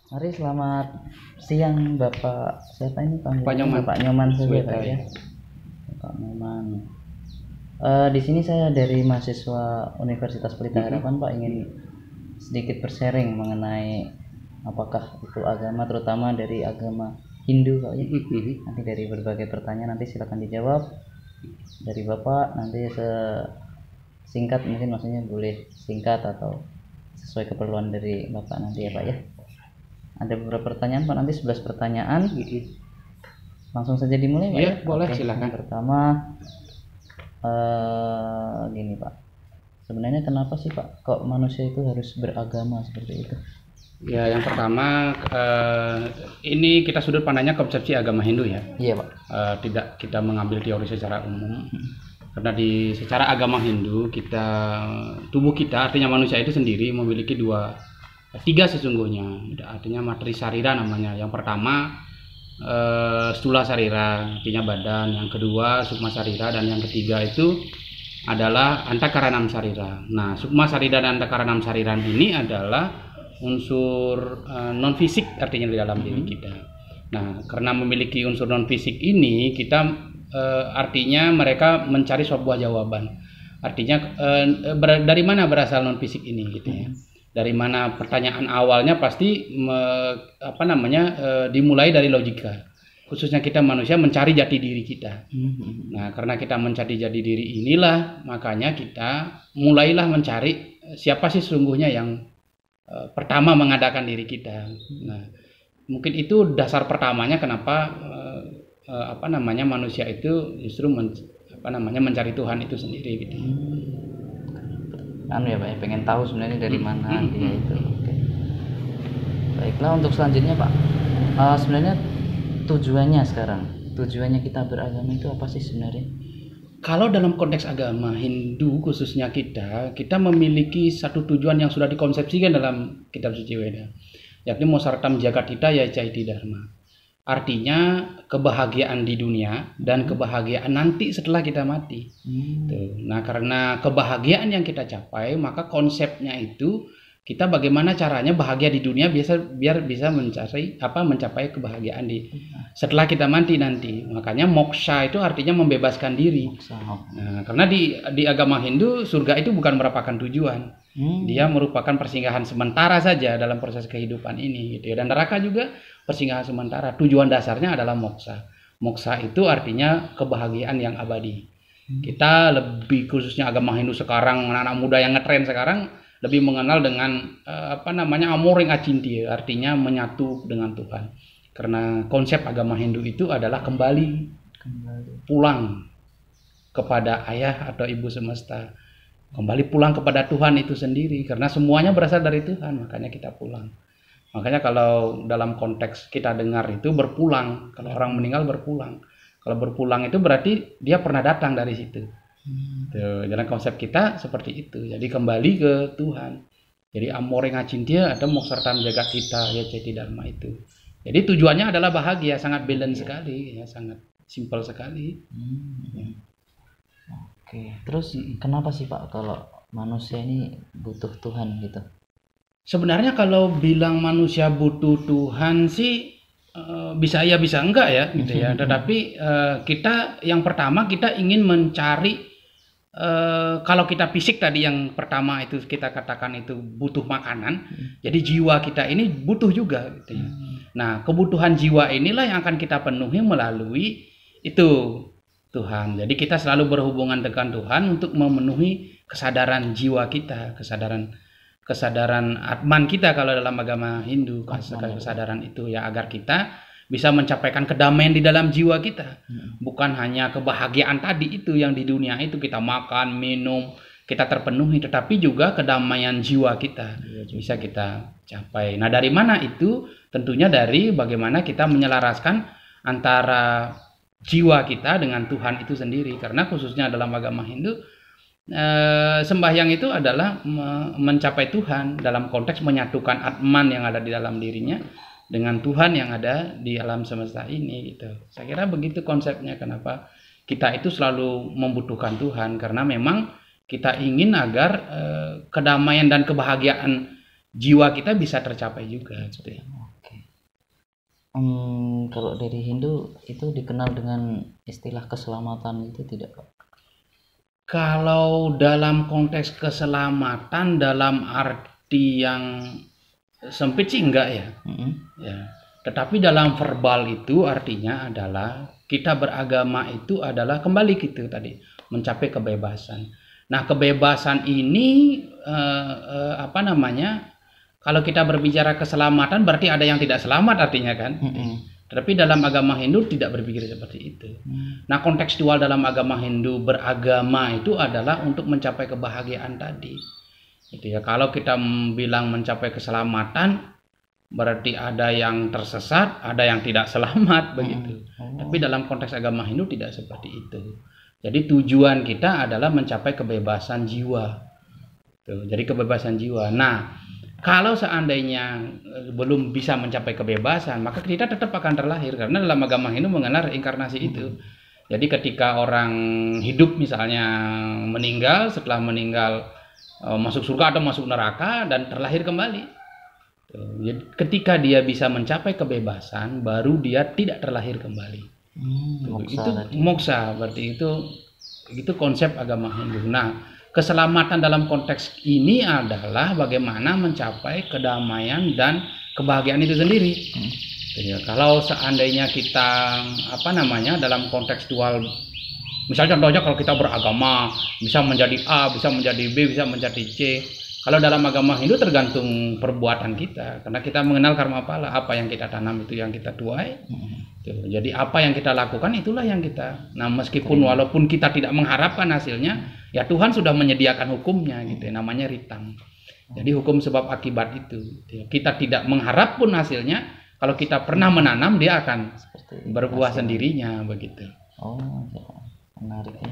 Mari selamat siang Bapak. Siapa ini Pak panggilannya? Nyoman. Bapak Nyoman saja Sweta, Pak ya. ya. Bapak Nyoman. Di sini saya dari mahasiswa Universitas Pelita Harapan Pak, ingin sedikit bersharing mengenai apakah itu agama, terutama dari agama Hindu Pak ya. Nanti dari berbagai pertanyaan nanti silakan dijawab dari Bapak, nanti singkat mungkin, maksudnya boleh singkat atau sesuai keperluan dari Bapak nanti ya Pak ya. Ada beberapa pertanyaan Pak, nanti 11 pertanyaan. Langsung saja dimulai Pak Iya, ya. boleh, Oke, silakan. yang pertama gini Pak. Sebenarnya kenapa sih Pak kok manusia itu harus beragama seperti itu? Ya, yang pertama ini kita sudut pandangnya konsepsi agama Hindu ya. Iya Pak. Tidak kita mengambil teori secara umum. Karena secara agama Hindu tubuh kita artinya manusia itu sendiri memiliki tiga sesungguhnya. Artinya materi sarira namanya. Yang pertama stula sarira, artinya badan. Yang kedua sukma sarira, dan yang ketiga itu adalah antakaranam sarira. Nah, sukma sarira dan antakaranam sarira ini adalah unsur non fisik artinya di dalam diri kita. Nah, karena memiliki unsur non fisik ini, kita artinya mereka mencari sebuah jawaban. Artinya dari mana berasal non fisik ini gitu ya. Dari mana pertanyaan awalnya pasti dimulai dari logika. Khususnya kita manusia mencari jati diri kita. Nah, karena kita mencari jati diri inilah, makanya kita mulailah mencari siapa sih sesungguhnya yang pertama mengadakan diri kita. Nah, mungkin itu dasar pertamanya kenapa manusia itu justru mencari Tuhan itu sendiri gitu. Ya Pak ya, pengen tahu sebenarnya dari mana dia itu. Oke. Baiklah, untuk selanjutnya Pak, sebenarnya tujuannya kita beragama itu apa sih sebenarnya? Kalau dalam konteks agama Hindu khususnya kita memiliki satu tujuan yang sudah dikonsepsikan dalam kitab suci Weda, yakni Mosartam Jagatita Yacaiti Dharma. Artinya kebahagiaan di dunia dan kebahagiaan nanti setelah kita mati. Nah, karena kebahagiaan yang kita capai, maka konsepnya itu kita bagaimana caranya bahagia di dunia biar bisa mencapai kebahagiaan setelah kita mati nanti. Makanya moksha itu artinya membebaskan diri. Nah, karena di agama Hindu surga itu bukan merupakan tujuan. Dia merupakan persinggahan sementara saja dalam proses kehidupan ini gitu ya. Dan neraka juga persinggahan sementara. Tujuan dasarnya adalah moksha. Moksha itu artinya kebahagiaan yang abadi. Kita lebih, khususnya agama Hindu sekarang, anak-anak muda yang ngetren sekarang lebih mengenal dengan amoring acintya, artinya menyatu dengan Tuhan. Karena konsep agama Hindu itu adalah kembali pulang kepada ayah atau ibu semesta, kembali pulang kepada Tuhan itu sendiri, karena semuanya berasal dari Tuhan, makanya kita pulang. Makanya kalau dalam konteks kita dengar itu berpulang, kalau orang meninggal berpulang. Kalau berpulang itu berarti dia pernah datang dari situ. Dalam konsep kita seperti itu. Jadi kembali ke Tuhan. Jadi amore ngacintya atau moksartam jagatita yacaiti dharma itu. Jadi tujuannya adalah bahagia, sangat balance sekali, ya, sangat simpel sekali. Oke. Terus kenapa sih Pak kalau manusia ini butuh Tuhan gitu? Sebenarnya kalau bilang manusia butuh Tuhan sih bisa ya bisa enggak ya gitu ya. Tetapi kita yang pertama kita ingin mencari, kalau kita fisik tadi yang pertama itu kita katakan itu butuh makanan, jadi jiwa kita ini butuh juga gitu ya. Nah, kebutuhan jiwa inilah yang akan kita penuhi melalui itu Tuhan. Jadi kita selalu berhubungan dengan Tuhan untuk memenuhi kesadaran jiwa kita, kesadaran atman kita kalau dalam agama Hindu, kesadaran itu ya, agar kita bisa mencapaikan kedamaian di dalam jiwa kita. Bukan hanya kebahagiaan tadi itu yang di dunia itu kita makan, minum, kita terpenuhi, tetapi juga kedamaian jiwa kita bisa kita capai. Nah, dari mana itu? Tentunya dari bagaimana kita menyelaraskan antara jiwa kita dengan Tuhan itu sendiri. Karena khususnya dalam agama Hindu, sembahyang itu adalah mencapai Tuhan dalam konteks menyatukan atman yang ada di dalam dirinya dengan Tuhan yang ada di alam semesta ini gitu. Saya kira begitu konsepnya, kenapa kita itu selalu membutuhkan Tuhan, karena memang kita ingin agar kedamaian dan kebahagiaan jiwa kita bisa tercapai juga gitu ya. Kalau dari Hindu itu dikenal dengan istilah keselamatan itu tidak, Pak? Kalau dalam konteks keselamatan dalam arti yang sempit sih enggak ya. Ya. Tetapi dalam verbal itu artinya adalah kita beragama itu adalah kembali gitu tadi, mencapai kebebasan. Nah, kebebasan ini apa namanya? Kalau kita berbicara keselamatan berarti ada yang tidak selamat artinya kan. Tetapi dalam agama Hindu tidak berpikir seperti itu. Nah, kontekstual dalam agama Hindu beragama itu adalah untuk mencapai kebahagiaan tadi. Gitu ya. Kalau kita bilang mencapai keselamatan berarti ada yang tersesat, ada yang tidak selamat begitu. Tapi dalam konteks agama Hindu tidak seperti itu. Jadi tujuan kita adalah mencapai kebebasan jiwa. Tuh, jadi kebebasan jiwa. Nah, kalau seandainya belum bisa mencapai kebebasan, maka kita tetap akan terlahir karena dalam agama Hindu mengenal reinkarnasi itu. Jadi ketika orang hidup misalnya meninggal, setelah meninggal masuk surga atau masuk neraka dan terlahir kembali. Jadi ketika dia bisa mencapai kebebasan, baru dia tidak terlahir kembali. Itu moksa, berarti itu konsep agama Hindu. Nah, keselamatan dalam konteks ini adalah bagaimana mencapai kedamaian dan kebahagiaan itu sendiri. Ya, kalau seandainya kita apa namanya dalam kontekstual, misalnya contohnya kalau kita beragama bisa menjadi A, bisa menjadi B, bisa menjadi C. Kalau dalam agama Hindu tergantung perbuatan kita, karena kita mengenal karma pala, apa yang kita tanam itu yang kita tuai. Jadi apa yang kita lakukan itulah yang kita. Nah, meskipun walaupun kita tidak mengharapkan hasilnya, ya Tuhan sudah menyediakan hukumnya gitu, namanya ritang. Jadi hukum sebab akibat itu. Kita tidak mengharap pun hasilnya, kalau kita pernah menanam dia akan berbuah sendirinya begitu. Oh, ya. Menarik ya.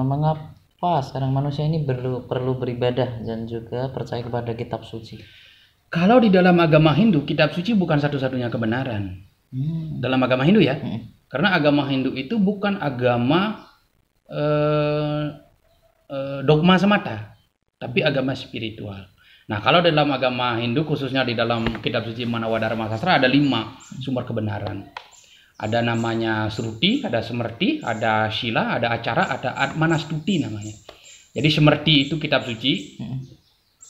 Mengapa sekarang manusia ini perlu beribadah dan juga percaya kepada kitab suci? Kalau di dalam agama Hindu, kitab suci bukan satu-satunya kebenaran. Dalam agama Hindu ya. Karena agama Hindu itu bukan agama dogma semata, tapi agama spiritual. Nah, kalau dalam agama Hindu, khususnya di dalam kitab suci Manawadharma Sastra, ada 5 sumber kebenaran. Ada namanya Sruti, ada Semerti, ada Shila, ada Acara, ada Atmanastuti namanya. Jadi Semerti itu kitab suci,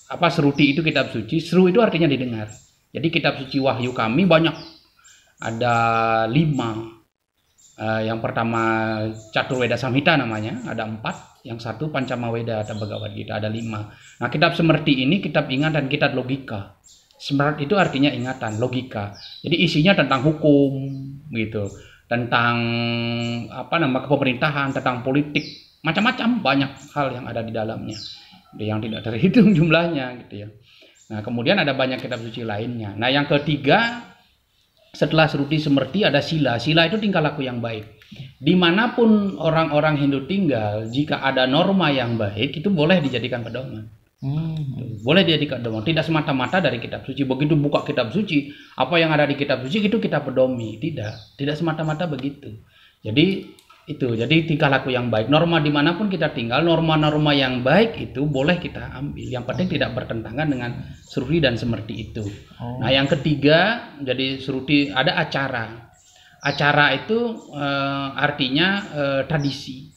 Sruti itu kitab suci. Sru itu artinya didengar. Jadi kitab suci Wahyu kami banyak, ada 5. Yang pertama Caturweda Samhita namanya, ada 4. Yang 1 Pancamaweda atau Bhagavad Gita, ada 5. Nah, kitab Semerti ini kitab ingat dan kitab logika. Smart itu artinya ingatan, logika. Jadi isinya tentang hukum gitu, tentang kepemerintahan, tentang politik, macam-macam, banyak hal yang ada di dalamnya, yang tidak terhitung jumlahnya gitu ya. Nah, kemudian ada banyak kitab suci lainnya. Nah, yang ketiga setelah Sruti Semerti ada Sila. Sila itu tingkah laku yang baik. Dimanapun orang-orang Hindu tinggal, jika ada norma yang baik itu boleh dijadikan pedoman. Boleh dijadikan pedoman, tidak semata-mata dari kitab suci. Begitu buka kitab suci, apa yang ada di kitab suci itu kita pedomi, tidak semata-mata begitu. Jadi tingkah laku yang baik, norma dimanapun kita tinggal, norma-norma yang baik itu boleh kita ambil. Yang penting tidak bertentangan dengan Sruti dan Semerti itu. Nah, yang ketiga, jadi Sruti ada Acara. Acara itu artinya tradisi.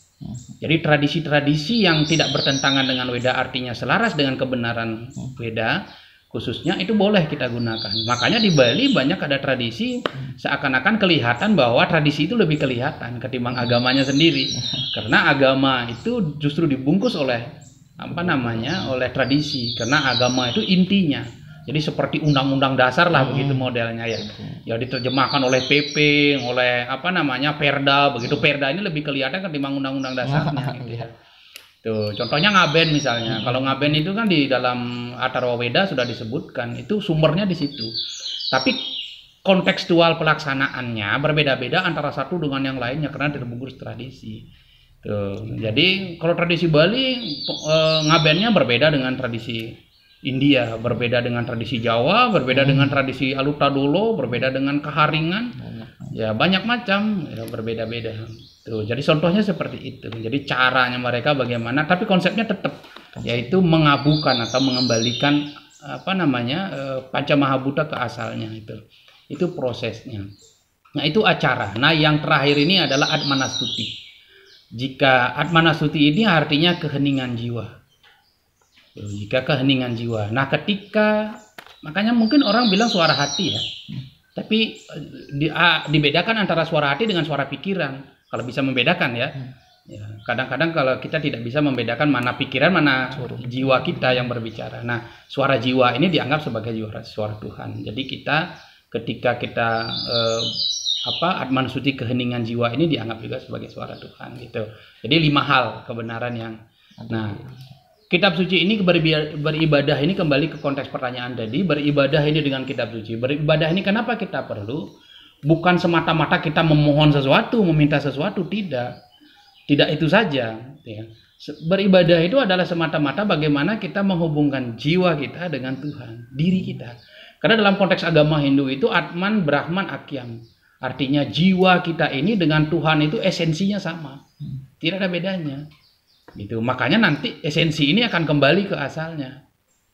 Jadi tradisi-tradisi yang tidak bertentangan dengan Weda, artinya selaras dengan kebenaran Weda, khususnya itu boleh kita gunakan. Makanya di Bali banyak ada tradisi seakan-akan kelihatan bahwa tradisi itu lebih kelihatan ketimbang agamanya sendiri. Karena agama itu justru dibungkus oleh oleh tradisi. Karena agama itu intinya. Jadi seperti undang-undang dasar lah begitu modelnya ya. Ya diterjemahkan oleh PP, oleh Perda, begitu. Perda ini lebih kelihatan ketimbang undang-undang dasarnya gitu ya. Tuh, contohnya Ngaben misalnya. Kalau Ngaben itu kan di dalam Atharva Weda sudah disebutkan, itu sumbernya di situ. Tapi kontekstual pelaksanaannya berbeda-beda antara satu dengan yang lainnya karena terbungkus tradisi. Tuh, jadi kalau tradisi Bali Ngabennya berbeda dengan tradisi India, berbeda dengan tradisi Jawa, berbeda dengan tradisi Alutadolo, berbeda dengan Keharingan, ya banyak macam, ya berbeda-beda. Tuh, jadi contohnya seperti itu. Jadi caranya mereka bagaimana, tapi konsepnya tetap, yaitu mengabukan atau mengembalikan apa namanya Panca Mahabhuta ke asalnya itu prosesnya. Nah itu acara. Nah yang terakhir ini adalah Atmanastuti. Jika Atmanastuti ini artinya keheningan jiwa. Jika keheningan jiwa. Nah ketika makanya mungkin orang bilang suara hati ya. Tapi dibedakan antara suara hati dengan suara pikiran. Kalau bisa membedakan ya. Ya, kadang-kadang kalau kita tidak bisa membedakan mana pikiran, mana jiwa kita yang berbicara. Nah, suara jiwa ini dianggap sebagai suara Tuhan. Jadi kita ketika kita Atmanastuti keheningan jiwa ini dianggap juga sebagai suara Tuhan gitu. Jadi 5 hal kebenaran yang. Nah, kitab suci ini beribadah ini kembali ke konteks pertanyaan tadi. Beribadah ini dengan kitab suci. Beribadah ini kenapa kita perlu? Bukan semata-mata kita memohon sesuatu, meminta sesuatu, tidak. Tidak itu saja. Ya. Beribadah itu adalah semata-mata bagaimana kita menghubungkan jiwa kita dengan Tuhan, diri kita. Karena dalam konteks agama Hindu itu Atman, Brahman, Akyam. Artinya jiwa kita ini dengan Tuhan itu esensinya sama. Tidak ada bedanya. Gitu. Makanya nanti esensi ini akan kembali ke asalnya.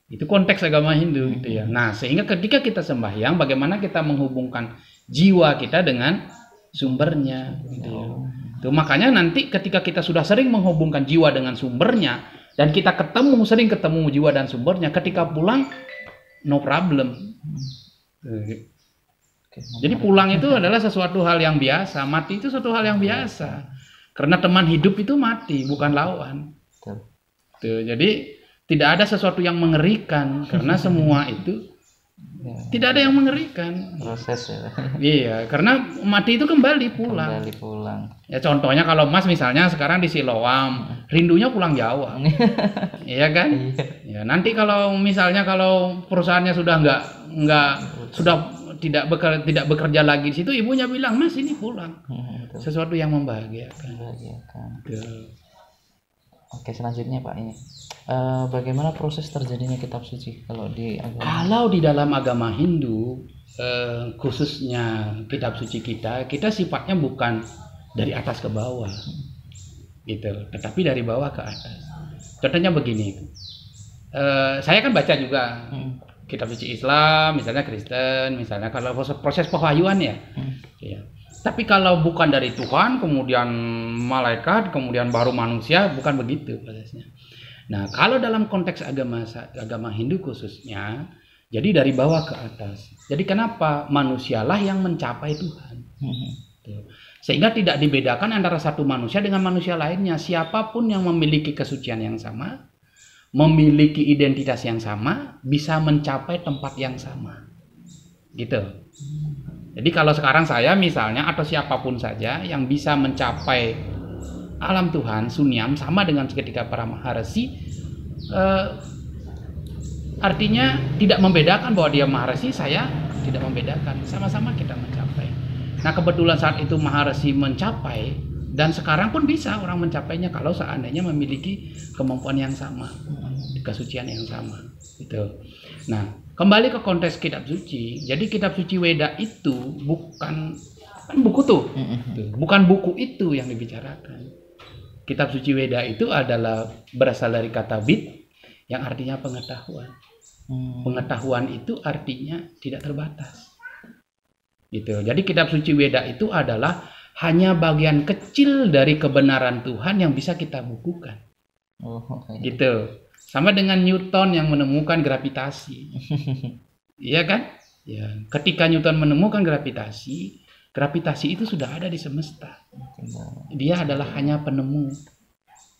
Itu konteks agama Hindu gitu ya. Nah, sehingga ketika kita sembahyang bagaimana kita menghubungkan jiwa kita dengan sumbernya gitu ya. Tuh, makanya nanti ketika kita sudah sering menghubungkan jiwa dengan sumbernya dan kita sering ketemu jiwa dan sumbernya, ketika pulang no problem. Jadi pulang itu adalah sesuatu hal yang biasa, mati itu suatu hal yang biasa. Karena teman hidup itu mati, bukan lawan. Tuh, jadi tidak ada sesuatu yang mengerikan karena semua itu tidak ada yang mengerikan. Proses ya. Iya, karena mati itu kembali pulang. Ya contohnya kalau Mas misalnya sekarang di Siloam, rindunya pulang Jawa. Iya kan? Ya nanti kalau misalnya kalau perusahaannya sudah tidak bekerja lagi di situ, ibunya bilang, "Mas ini pulang." Sesuatu yang membahagiakan. Oke, selanjutnya Pak ini. Bagaimana proses terjadinya kitab suci kalau di agama? Kalau di dalam agama Hindu, khususnya kitab suci kita sifatnya bukan dari atas ke bawah, gitu, tetapi dari bawah ke atas. Contohnya begini, saya kan baca juga kitab suci Islam, misalnya Kristen, misalnya kalau proses pewahyuan ya. Tapi kalau bukan dari Tuhan, kemudian malaikat, kemudian baru manusia, bukan begitu prosesnya. Nah, kalau dalam konteks agama Hindu khususnya, jadi dari bawah ke atas. Jadi kenapa manusialah yang mencapai Tuhan? Sehingga tidak dibedakan antara satu manusia dengan manusia lainnya. Siapapun yang memiliki kesucian yang sama, memiliki identitas yang sama, bisa mencapai tempat yang sama. Gitu. Jadi kalau sekarang saya misalnya atau siapapun saja yang bisa mencapai alam Tuhan, sunyam, sama dengan ketika para maharesi, artinya tidak membedakan bahwa dia maharesi, saya tidak membedakan, sama-sama kita mencapai. Nah kebetulan saat itu maharesi mencapai, dan sekarang pun bisa orang mencapainya kalau seandainya memiliki kemampuan yang sama, kesucian yang sama. Gitu. Nah kembali ke konteks kitab suci, jadi kitab suci Weda itu bukan buku tuh, bukan buku itu yang dibicarakan. Kitab suci Weda itu adalah berasal dari kata bit yang artinya pengetahuan. Pengetahuan itu artinya tidak terbatas. Gitu. Jadi kitab suci Weda itu adalah hanya bagian kecil dari kebenaran Tuhan yang bisa kita bukukan. Gitu. Sama dengan Newton yang menemukan gravitasi. Iya kan? Ya, ketika Newton menemukan gravitasi itu sudah ada di semesta. Dia adalah hanya penemu.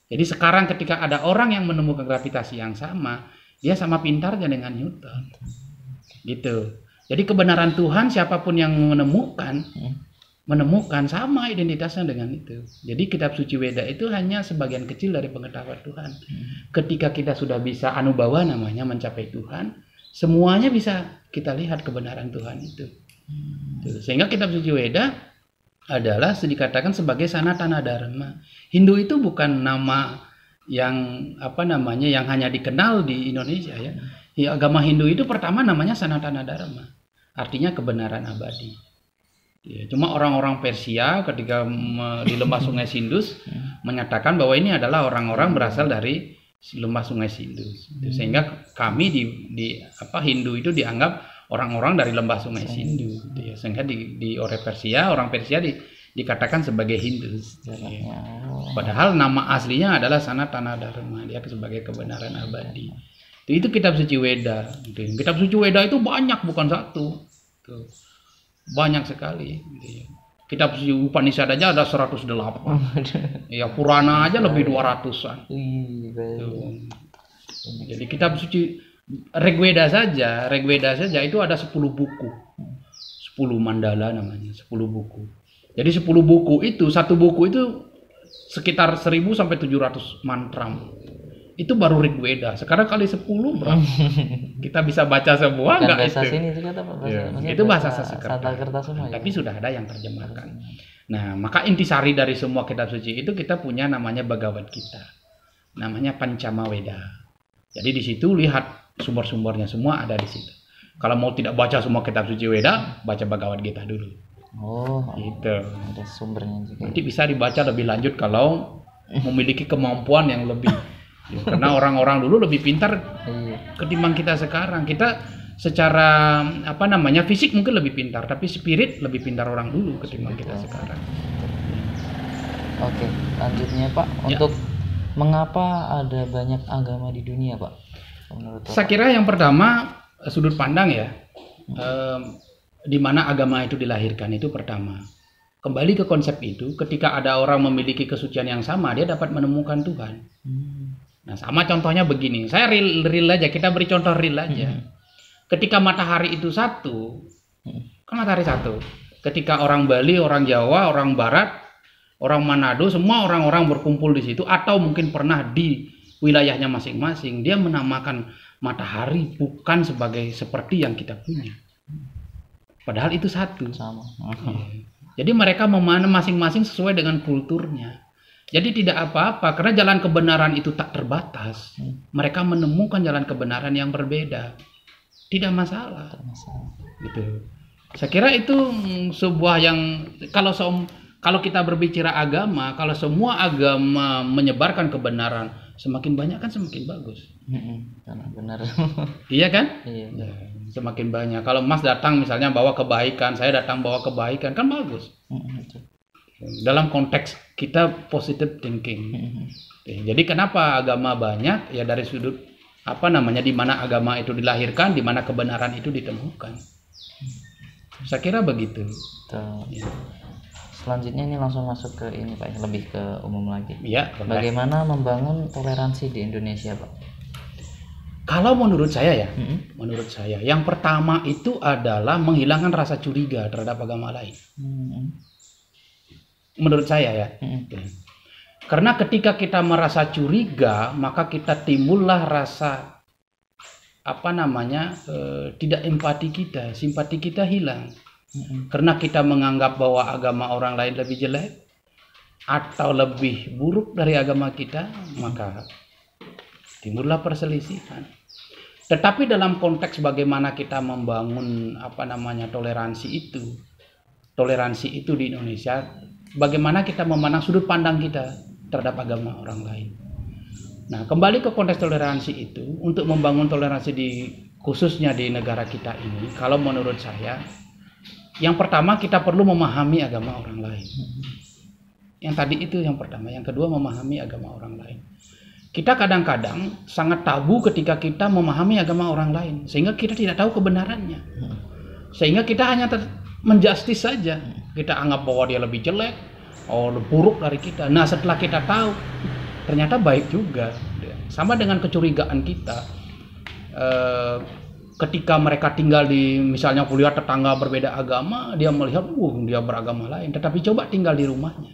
Jadi sekarang ketika ada orang yang menemukan gravitasi yang sama, dia sama pintarnya dengan Newton. Gitu. Jadi kebenaran Tuhan siapapun yang menemukan sama identitasnya dengan itu. Jadi kitab suci Weda itu hanya sebagian kecil dari pengetahuan Tuhan. Ketika kita sudah bisa anubawa namanya mencapai Tuhan, semuanya bisa kita lihat kebenaran Tuhan itu. Sehingga kitab suci Weda adalah dikatakan sebagai Sanatana Dharma. Hindu itu bukan nama yang yang hanya dikenal di Indonesia ya. Agama Hindu itu pertama namanya Sanatana Dharma. Artinya kebenaran abadi. Ya, cuma orang-orang Persia ketika di lembah Sungai Sindus menyatakan bahwa ini adalah orang-orang berasal dari lembah Sungai Sindu. Sehingga kami Hindu itu dianggap orang-orang dari lembah Sungai Sindu. Gitu ya. Sehingga di orang Persia dikatakan sebagai Hindu. Ya. Padahal nama aslinya adalah Sanatana Dharma, dia sebagai kebenaran abadi. Itu kitab suci Weda. Kitab suci Weda itu banyak, bukan satu. Banyak sekali. Kitab suci Upanishad aja ada 108. Ya, Purana aja lebih 200-an. Jadi kitab suci Rigveda saja itu ada 10 buku. 10 mandala namanya, 10 buku. Jadi 10 buku itu, satu buku itu sekitar 1000 sampai 700 mantra. Itu baru Rigveda. Sekarang kali 10 berapa? Kita bisa baca semua enggak itu? Sini juga itu bahasa Sanskerta. Semua, tapi sudah ada yang terjemahkan. Nah, maka intisari dari semua kitab suci itu kita punya namanya Bhagavad Gita. Namanya Pancama Weda. Jadi di situ lihat sumber-sumbernya semua ada di situ. Kalau mau tidak baca semua kitab suci Weda, baca Bhagavad Gita dulu. Gitu. Ada sumbernya juga. Nanti bisa dibaca lebih lanjut kalau memiliki kemampuan yang lebih. Ya, karena orang-orang dulu lebih pintar ketimbang kita sekarang. Kita secara fisik mungkin lebih pintar, tapi spirit lebih pintar orang dulu ketimbang kita sekarang. Oke, lanjutnya Pak, untuk mengapa ada banyak agama di dunia, Pak? Saya kira yang pertama sudut pandang ya, di mana agama itu dilahirkan itu pertama. Kembali ke konsep itu, ketika ada orang memiliki kesucian yang sama, dia dapat menemukan Tuhan. Nah, sama contohnya begini, saya real aja, kita beri contoh real aja. Ketika matahari itu satu, kan matahari satu. Ketika orang Bali, orang Jawa, orang Barat, orang Manado, semua orang-orang berkumpul di situ, atau mungkin pernah di wilayahnya masing-masing, dia menamakan matahari bukan sebagai seperti yang kita punya. Padahal itu satu. Sama. Jadi mereka memahami masing-masing sesuai dengan kulturnya. Jadi tidak apa-apa, karena jalan kebenaran itu tak terbatas. Mereka menemukan jalan kebenaran yang berbeda. Tidak masalah. Gitu. Saya kira itu sebuah yang kalau kita berbicara agama, kalau semua agama menyebarkan kebenaran, semakin banyak kan semakin bagus. Benar. Iya kan? Iya. Semakin banyak. Kalau Mas datang misalnya bawa kebaikan, saya datang bawa kebaikan, kan bagus. Dalam konteks kita positive thinking. Jadi kenapa agama banyak? Ya dari sudut di mana agama itu dilahirkan, di mana kebenaran itu ditemukan. Saya kira begitu. Ya. Selanjutnya ini langsung masuk ke ini Pak, lebih ke umum lagi. Ya, bagaimana membangun toleransi di Indonesia, Pak? Kalau menurut saya menurut saya yang pertama itu adalah menghilangkan rasa curiga terhadap agama lain. Menurut saya ya. Karena ketika kita merasa curiga, maka kita timbullah rasa tidak empati kita, simpati kita hilang. Karena kita menganggap bahwa agama orang lain lebih jelek atau lebih buruk dari agama kita, maka timbullah perselisihan. Tetapi dalam konteks bagaimana kita membangun toleransi itu di Indonesia, bagaimana kita memandang sudut pandang kita terhadap agama orang lain. Nah, kembali ke konteks toleransi itu, untuk membangun toleransi khususnya di negara kita ini, kalau menurut saya, yang pertama kita perlu memahami agama orang lain. Yang tadi itu yang pertama. Yang kedua, memahami agama orang lain. Kita kadang-kadang sangat tabu ketika kita memahami agama orang lain, sehingga kita tidak tahu kebenarannya. Sehingga kita hanya menjustis saja. Kita anggap bahwa dia lebih jelek, lebih buruk dari kita. Nah, setelah kita tahu, ternyata baik juga. Sama dengan kecurigaan kita. Ketika mereka tinggal di, misalnya kuliah tetangga berbeda agama, dia melihat, dia beragama lain. Tetapi coba tinggal di rumahnya,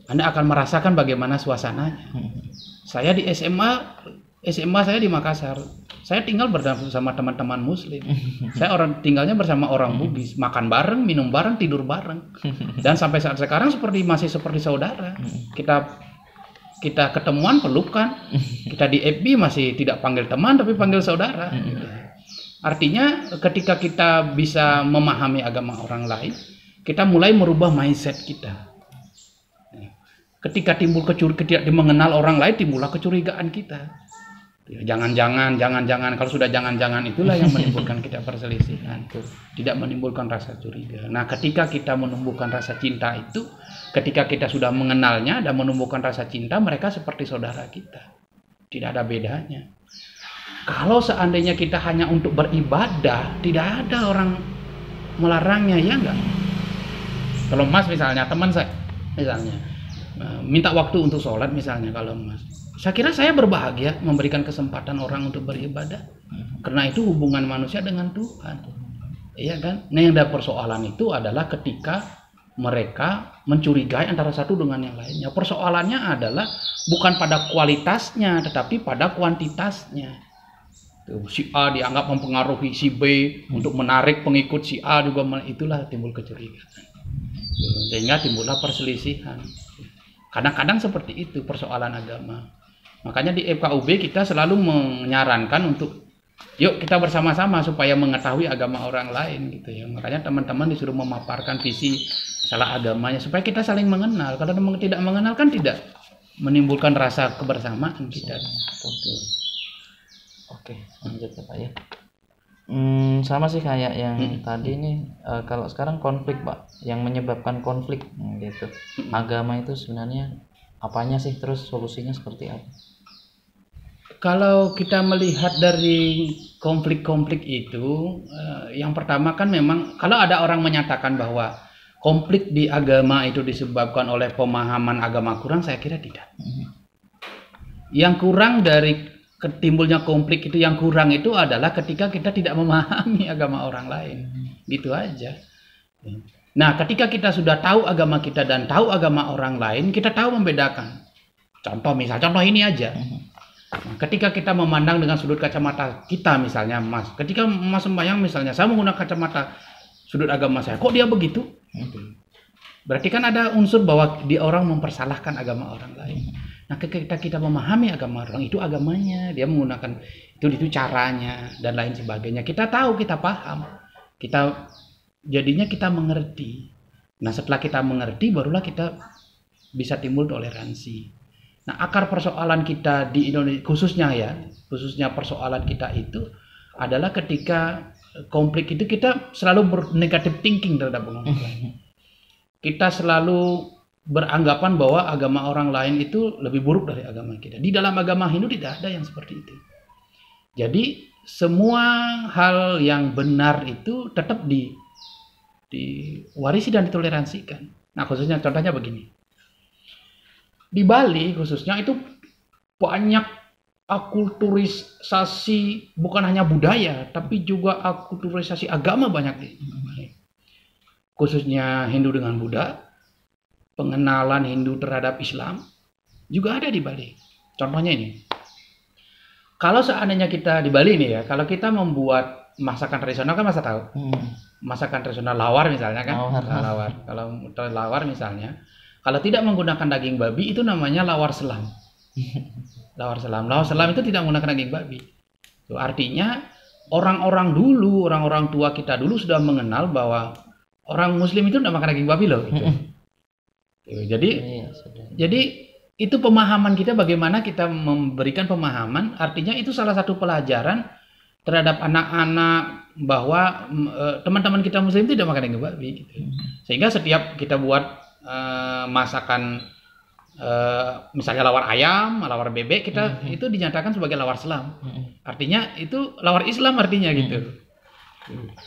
Anda akan merasakan bagaimana suasananya. Saya di SMA saya di Makassar. Saya tinggal bersama teman-teman Muslim. Saya tinggalnya bersama orang Bugis, makan bareng, minum bareng, tidur bareng. Dan sampai saat sekarang masih seperti saudara. Kita ketemuan, pelukan. Kita di FB masih tidak panggil teman, tapi panggil saudara. Artinya ketika kita bisa memahami agama orang lain, kita mulai merubah mindset kita. Ketika timbul kecurigaan, mengenal orang lain, timbullah kecurigaan kita. Ya, jangan-jangan kalau sudah jangan-jangan itulah yang menimbulkan kita perselisihan, tidak menimbulkan rasa curiga. Nah, ketika kita menumbuhkan rasa cinta itu, ketika kita sudah mengenalnya dan menumbuhkan rasa cinta, mereka seperti saudara kita, tidak ada bedanya. Kalau seandainya kita hanya untuk beribadah, tidak ada orang melarangnya, ya enggak? Kalau Mas misalnya, teman saya misalnya minta waktu untuk sholat misalnya, kalau Mas, saya kira saya berbahagia memberikan kesempatan orang untuk beribadah, karena itu hubungan manusia dengan Tuhan, iya kan? Nah, yang ada persoalan itu adalah ketika mereka mencurigai antara satu dengan yang lainnya. Persoalannya adalah bukan pada kualitasnya, tetapi pada kuantitasnya. Si A dianggap mempengaruhi si B untuk menarik pengikut si A juga, itulah timbul kecurigaan, sehingga timbullah perselisihan. Kadang-kadang seperti itu persoalan agama. Makanya di FKUB kita selalu menyarankan untuk yuk kita bersama-sama supaya mengetahui agama orang lain gitu ya. Makanya teman-teman disuruh memaparkan visi salah agamanya supaya kita saling mengenal. Kalau tidak mengenal kan tidak menimbulkan rasa kebersamaan kita. Oke, lanjut ya Pak ya. Sama sih kayak yang tadi nih, kalau sekarang konflik Pak, yang menyebabkan konflik gitu. Agama itu sebenarnya apanya sih, terus solusinya seperti apa? Kalau kita melihat dari konflik-konflik itu, yang pertama kan memang kalau ada orang menyatakan bahwa konflik di agama itu disebabkan oleh pemahaman agama kurang, saya kira tidak. Yang kurang dari timbulnya konflik itu, yang kurang itu adalah ketika kita tidak memahami agama orang lain, gitu aja. Nah, ketika kita sudah tahu agama kita dan tahu agama orang lain, kita tahu membedakan. Contoh ini aja. Nah, ketika kita memandang dengan sudut kacamata kita, misalnya Mas, ketika Mas sembahyang misalnya, saya menggunakan kacamata sudut agama saya, kok dia begitu? Berarti kan ada unsur bahwa dia orang mempersalahkan agama orang lain. Nah, ketika kita memahami agama orang, itu agamanya, dia menggunakan itu caranya dan lain sebagainya. Kita tahu, kita paham, jadinya kita mengerti. Nah, setelah kita mengerti, barulah kita bisa timbul toleransi. Nah, akar persoalan kita di Indonesia khususnya persoalan kita itu adalah ketika konflik itu kita selalu bernegatif thinking terhadap orang lain. Kita selalu beranggapan bahwa agama orang lain itu lebih buruk dari agama kita. Di dalam agama Hindu tidak ada yang seperti itu. Jadi semua hal yang benar itu tetap diwarisi dan ditoleransikan. Nah, khususnya contohnya begini. Di Bali khususnya itu banyak akulturisasi, bukan hanya budaya, tapi juga akulturisasi agama banyak di Bali. Khususnya Hindu dengan Buddha, pengenalan Hindu terhadap Islam juga ada di Bali. Contohnya ini. Kalau seandainya kita di Bali nih ya, kalau kita membuat masakan tradisional kan masa tahu. Masakan tradisional lawar misalnya kan, lawar. Kalau lawar misalnya, kalau tidak menggunakan daging babi itu namanya lawar selam. Lawar selam itu tidak menggunakan daging babi. Itu artinya orang-orang tua kita dulu sudah mengenal bahwa orang Muslim itu tidak makan daging babi loh. Gitu. Jadi itu pemahaman kita, bagaimana kita memberikan pemahaman. Artinya itu salah satu pelajaran terhadap anak-anak bahwa teman-teman kita Muslim tidak makan daging babi. Gitu. Sehingga setiap kita buat masakan misalnya lawar ayam, lawar bebek, kita itu dinyatakan sebagai lawar selam. Artinya itu lawar Islam artinya gitu.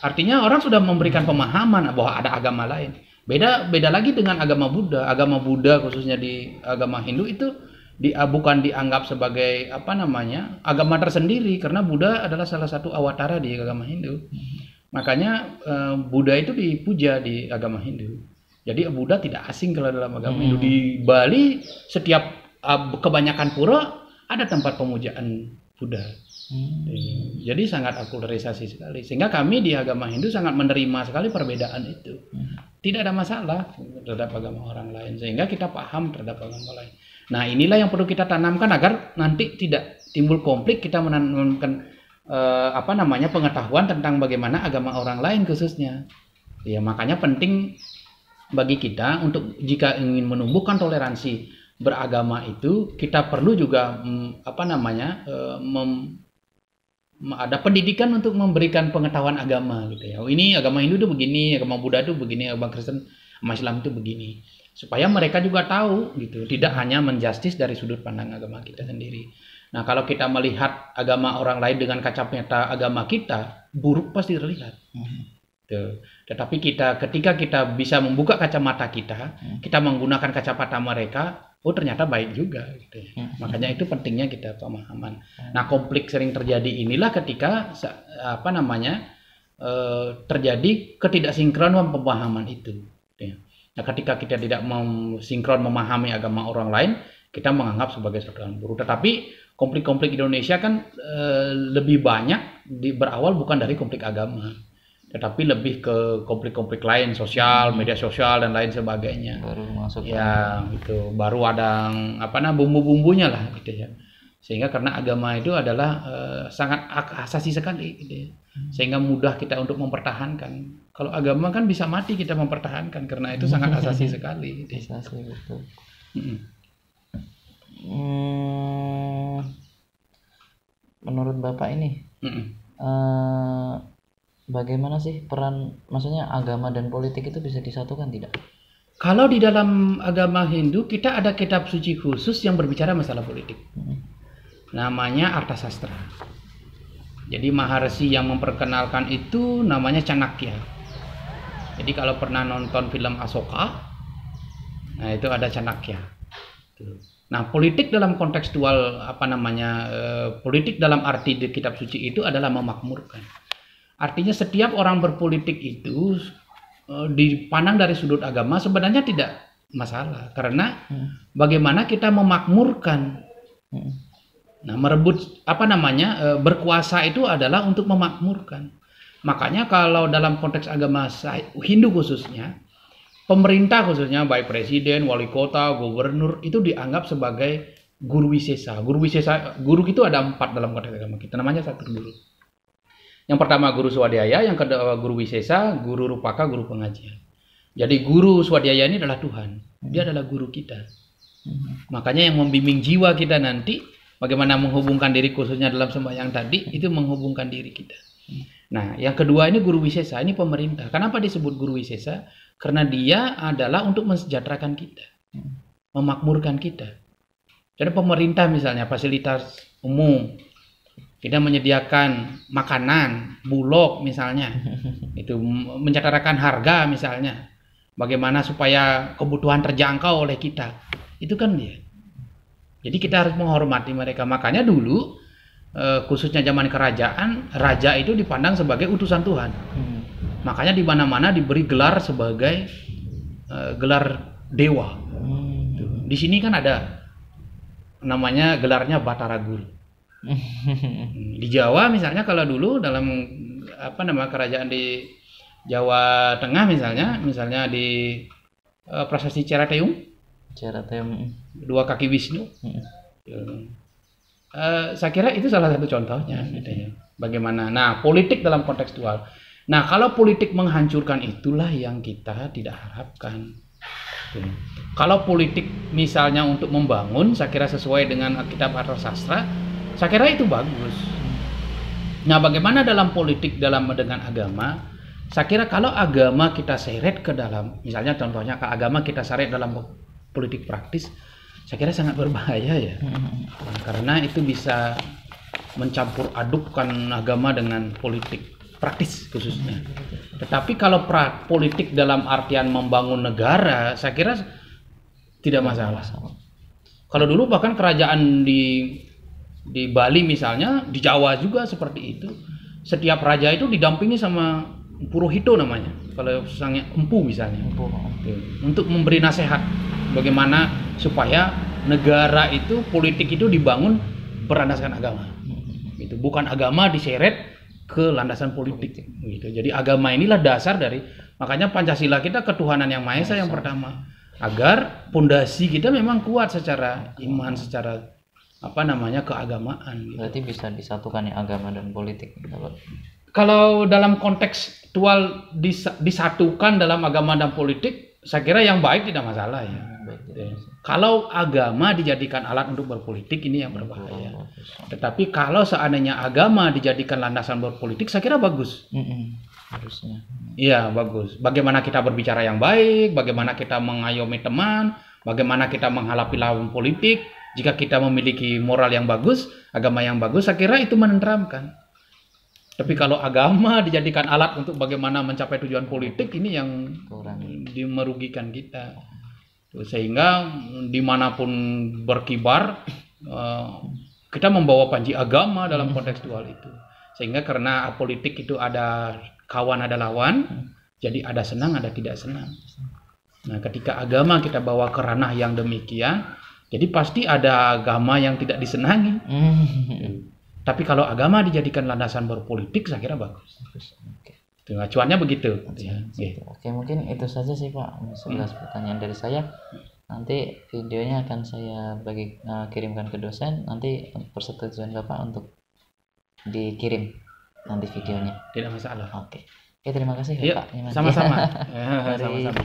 Artinya orang sudah memberikan pemahaman bahwa ada agama lain. Beda lagi dengan agama Buddha. Agama Buddha khususnya di agama Hindu itu bukan dianggap sebagai agama tersendiri, karena Buddha adalah salah satu awatara di agama Hindu. Makanya Buddha itu dipuja di agama Hindu. Jadi Buddha tidak asing kalau dalam agama Hindu. Di Bali setiap kebanyakan pura ada tempat pemujaan Buddha. Jadi sangat akulturisasi sekali. Sehingga kami di agama Hindu sangat menerima sekali perbedaan itu. Tidak ada masalah terhadap agama orang lain. Sehingga kita paham terhadap agama lain. Nah, inilah yang perlu kita tanamkan agar nanti tidak timbul konflik. Kita menanamkan pengetahuan tentang bagaimana agama orang lain khususnya. Ya, makanya penting bagi kita untuk jika ingin menumbuhkan toleransi beragama itu kita perlu juga ada pendidikan untuk memberikan pengetahuan agama gitu ya. Oh, ini agama Hindu itu begini, agama Buddha itu begini, agama Kristen, agama Islam itu begini. Supaya mereka juga tahu gitu, tidak hanya menjustis dari sudut pandang agama kita sendiri. Nah, kalau kita melihat agama orang lain dengan kacamata agama kita, buruk pasti terlihat. Tuh. Tetapi ketika kita bisa membuka kacamata kita menggunakan kacamata mereka, oh ternyata baik juga gitu ya. Makanya itu pentingnya kita pemahaman. Nah, konflik sering terjadi inilah ketika terjadi ketidaksinkronan pemahaman itu. Gitu ya. Nah, ketika kita tidak sinkron memahami agama orang lain, kita menganggap sebagai sesuatu yang buruk. Tetapi konflik-konflik Indonesia kan lebih banyak berawal bukan dari konflik agama, tetapi lebih ke konflik-konflik lain, sosial, media sosial dan lain sebagainya. Baru masuk ya gitu, baru ada bumbu-bumbunya lah gitu ya. Sehingga karena agama itu adalah sangat asasi sekali gitu ya. Sehingga mudah kita untuk mempertahankan. Kalau agama kan bisa mati kita mempertahankan karena itu sangat asasi sekali gitu. Asasi, betul. Menurut Bapak ini bagaimana sih peran, maksudnya agama dan politik itu bisa disatukan tidak? Kalau di dalam agama Hindu kita ada kitab suci khusus yang berbicara masalah politik. Namanya Arthasastra. Jadi Maharshi yang memperkenalkan itu namanya Chanakya. Jadi kalau pernah nonton film Asoka, nah itu ada Chanakya. Nah, politik dalam kontekstual politik dalam arti di kitab suci itu adalah memakmurkan. Artinya setiap orang berpolitik itu dipandang dari sudut agama sebenarnya tidak masalah, karena bagaimana kita memakmurkan. Nah, berkuasa itu adalah untuk memakmurkan. Makanya kalau dalam konteks agama Hindu khususnya, pemerintah khususnya baik presiden, wali kota, gubernur itu dianggap sebagai guru wisesa. Guru itu ada 4 dalam konteks agama kita. Namanya satu guru. Yang pertama guru swadhyaya, yang kedua guru wisesa, guru rupaka, guru pengajian. Jadi guru swadhyaya ini adalah Tuhan. Dia adalah guru kita. Makanya yang membimbing jiwa kita nanti, bagaimana menghubungkan diri khususnya dalam sembahyang tadi, itu menghubungkan diri kita. Nah, yang kedua ini guru wisesa, ini pemerintah. Kenapa disebut guru wisesa? Karena dia adalah untuk mensejahterakan kita, memakmurkan kita. Jadi pemerintah misalnya fasilitas umum, kita menyediakan makanan, bulog misalnya, itu menyejahterakan harga misalnya, bagaimana supaya kebutuhan terjangkau oleh kita, itu kan dia. Jadi kita harus menghormati mereka. Makanya dulu khususnya zaman kerajaan, raja itu dipandang sebagai utusan Tuhan. Makanya di mana-mana diberi gelar sebagai gelar dewa. Di sini kan ada namanya gelarnya Batara Guru. Di Jawa misalnya kalau dulu dalam kerajaan di Jawa Tengah misalnya di Prasasti Cerateum, dua kaki Wisnu. Saya kira itu salah satu contohnya gitu ya. Bagaimana? Nah, politik dalam kontekstual. Nah, kalau politik menghancurkan itulah yang kita tidak harapkan. Kalau politik misalnya untuk membangun, saya kira sesuai dengan kitab Arthasastra, saya kira itu bagus. Nah, bagaimana dalam politik dengan agama? Saya kira kalau agama kita seret ke dalam, misalnya contohnya ke agama kita seret dalam politik praktis, saya kira sangat berbahaya ya. Karena itu bisa mencampur adukkan agama dengan politik praktis khususnya. Tetapi kalau politik dalam artian membangun negara, saya kira tidak masalah. Kalau dulu bahkan kerajaan di Bali misalnya, di Jawa juga seperti itu. Setiap raja itu didampingi sama Purohito namanya. Kalau misalnya empu misalnya. Untuk memberi nasihat bagaimana supaya negara itu, politik itu dibangun berlandaskan agama. Gitu. Bukan agama diseret ke landasan politik. Gitu. Jadi agama inilah dasar dari, makanya Pancasila kita ketuhanan yang Maha Esa yang pertama. Agar pondasi kita memang kuat secara iman, secara keagamaan. Gitu. Berarti bisa disatukan ya agama dan politik. Kalau dalam kontekstual disatukan dalam agama dan politik, saya kira yang baik tidak masalah ya. baik. Kalau agama dijadikan alat untuk berpolitik, ini yang berbahaya. Tetapi kalau seandainya agama dijadikan landasan berpolitik, saya kira bagus. Harusnya. Iya, bagus. Bagaimana kita berbicara yang baik, bagaimana kita mengayomi teman, bagaimana kita menghadapi lawan politik. Jika kita memiliki moral yang bagus, agama yang bagus, saya kira itu menenteramkan. Tapi kalau agama dijadikan alat untuk bagaimana mencapai tujuan politik, ini yang merugikan kita. Sehingga dimanapun berkibar, kita membawa panji agama dalam kontekstual itu. Sehingga karena politik itu ada kawan, ada lawan, jadi ada senang, ada tidak senang. Nah, ketika agama kita bawa ke ranah yang demikian, jadi pasti ada agama yang tidak disenangi. Tapi kalau agama dijadikan landasan berpolitik, saya kira bagus. Acuannya begitu. Oke, mungkin itu saja sih Pak. 11 pertanyaan dari saya. Nanti videonya akan saya kirimkan ke dosen. Nanti persetujuan Bapak untuk dikirim nanti videonya. Tidak masalah. Oke, terima kasih Pak. Sama-sama. Sama-sama.